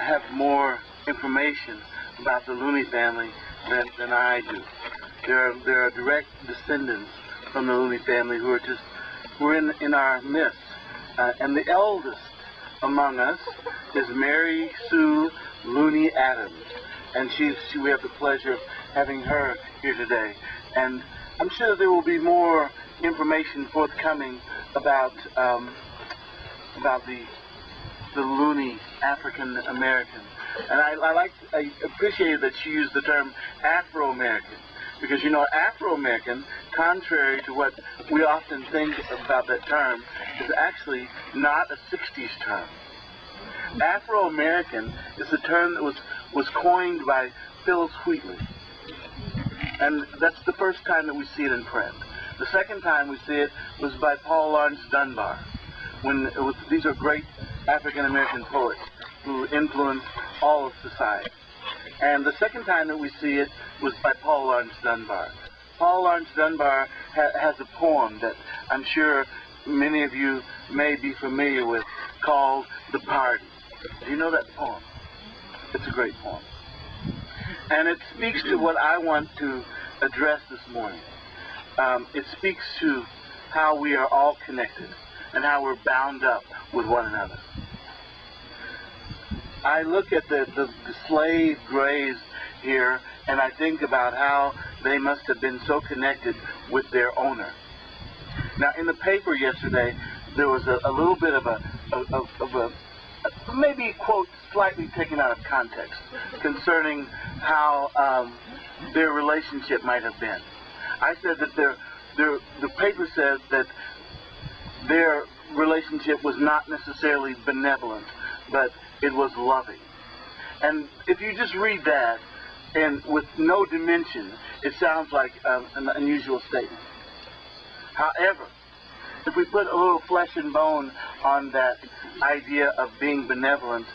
have more information about the Looney family than I do. There are direct descendants from the Looney family who are in our midst. And the eldest among us is Mary Sue Looney Adams. And we have the pleasure of having her here today. And I'm sure there will be more information forthcoming about the Looney African-American. And I appreciated that she used the term Afro-American. Because, you know, Afro-American, contrary to what we often think about that term, is actually not a 60s term. Afro-American is a term that was coined by Phyllis Wheatley. And that's the first time that we see it in print. The second time we see it was by Paul Laurence Dunbar. These are great African-American poets who influenced all of society. And the second time that we see it was by Paul Laurence Dunbar. Paul Laurence Dunbar has a poem that I'm sure many of you may be familiar with called The Party. Do you know that poem? It's a great poem. And it speaks to what I want to address this morning. It speaks to how we are all connected and how we're bound up with one another. I look at the slave graves here, and I think about how they must have been so connected with their owner. Now, in the paper yesterday, there was a little bit of a maybe quote slightly taken out of context concerning how their relationship might have been. I said that the paper said that their relationship was not necessarily benevolent, but it was loving. And if you just read that, and with no dimension, it sounds like an unusual statement. However, if we put a little flesh and bone on that idea of being benevolent,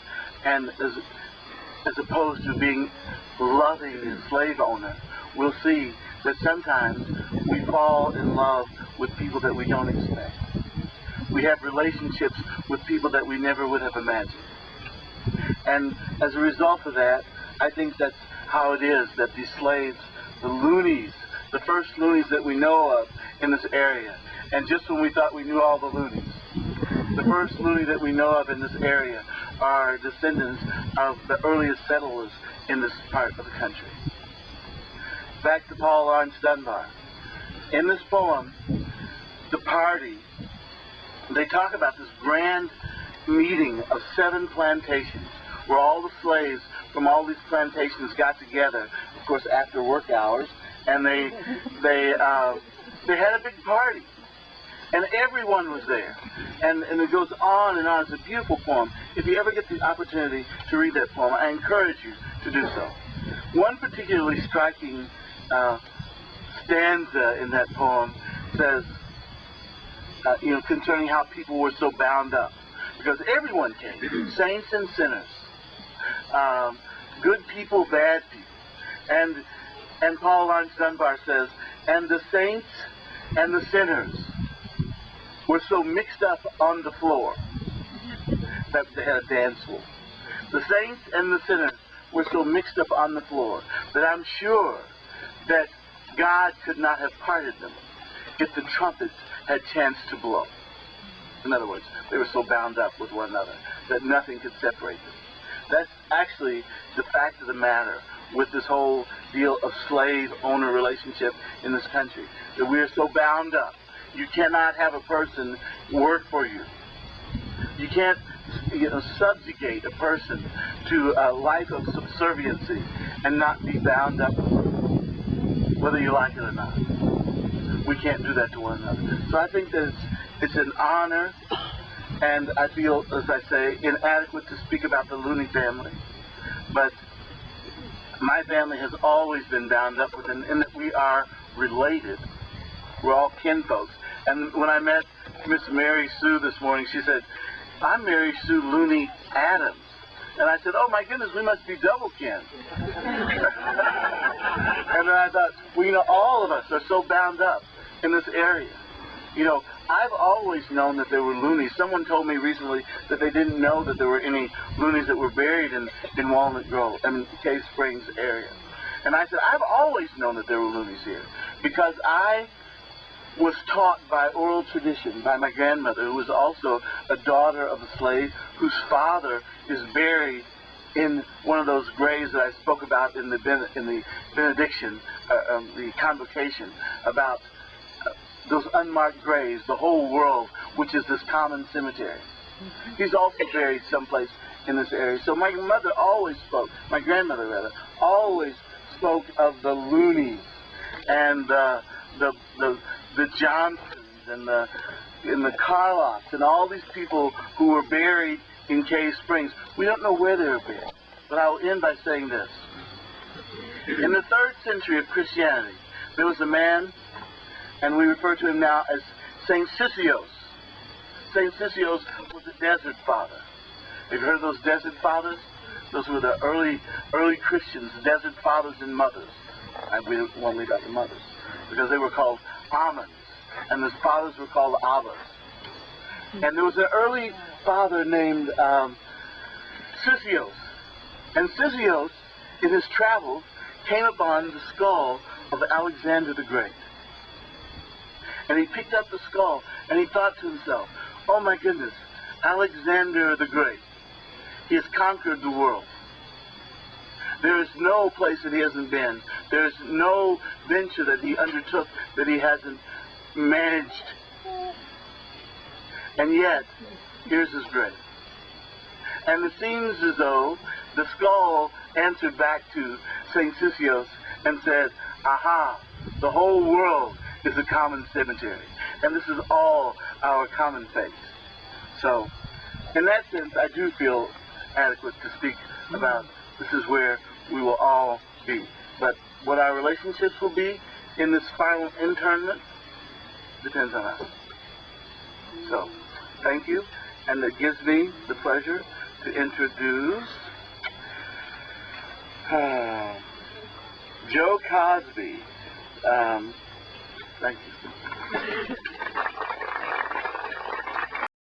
and as opposed to being loving the slave owner, we'll see that sometimes we fall in love with people that we don't expect. We have relationships with people that we never would have imagined. And as a result of that, I think that's how it is that these slaves, the Loonies, the first Loonies that we know of in this area, and just when we thought we knew all the Loonies, the first Looney that we know of in this area are descendants of the earliest settlers in this part of the country. Back to Paul Laurence Dunbar. In this poem, The Party, they talk about this grand meeting of 7 plantations where all the slaves from all these plantations got together, of course after work hours, and they had a big party. And everyone was there. And it goes on and on. It's a beautiful poem. If you ever get the opportunity to read that poem, I encourage you to do so. One particularly striking stanza in that poem says, concerning how people were so bound up. Because everyone came, saints and sinners, good people, bad people. And Paul Laurence Dunbar says, and the saints and the sinners were so mixed up on the floor that they had a dance floor. The saints and the sinners were so mixed up on the floor that I'm sure that God could not have parted them if the trumpets had chanced to blow. In other words, they were so bound up with one another that nothing could separate them. That's actually the fact of the matter with this whole deal of slave-owner relationship in this country, that we are so bound up. You cannot have a person work for you. You can't subjugate a person to a life of subserviency and not be bound up with them, whether you like it or not. We can't do that to one another. So I think that it's an honor, and I feel, as I say, inadequate to speak about the Looney family. But my family has always been bound up with them in that we are related. We're all kinfolks. And when I met Miss Mary Sue this morning, she said, I'm Mary Sue Looney Adams. And I said, oh my goodness, we must be double kin. And then I thought, well, all of us are so bound up in this area. I've always known that there were Loonies. Someone told me recently that they didn't know that there were any Loonies that were buried in Walnut Grove, Cave Springs area. And I said, I've always known that there were Loonies here because I was taught by oral tradition by my grandmother, who was also a daughter of a slave whose father is buried in one of those graves that I spoke about in the benediction, the convocation, about those unmarked graves, the whole world, which is this common cemetery. He's also buried someplace in this area. So my mother always spoke, my grandmother rather, always spoke of the Loonies and the Johnsons and the Carlocks and all these people who were buried in Cave Springs. We don't know where they were buried, but I will end by saying this. In the 3rd century of Christianity, there was a man, and we refer to him now as Saint Sisyos. Saint Sisyos was a desert father. Have you heard of those desert fathers? Those were the early Christians, desert fathers and mothers. We won't leave out the mothers, because they were called Amens, and the fathers were called Abbas. And there was an early father named Sisyos. And Sisyos, in his travels, came upon the skull of Alexander the Great. And he picked up the skull, and he thought to himself, oh my goodness, Alexander the Great, he has conquered the world. There is no place that he hasn't been. There is no venture that he undertook that he hasn't managed. And yet, here's his grave. And it seems as though the skull answered back to St. Sisyos and said, aha, the whole world is a common cemetery. And this is all our common faith. So, in that sense, I do feel adequate to speak about this is where we will all be. But what our relationships will be in this final internment depends on us. So, thank you. And it gives me the pleasure to introduce Joe Cosby. Thank you.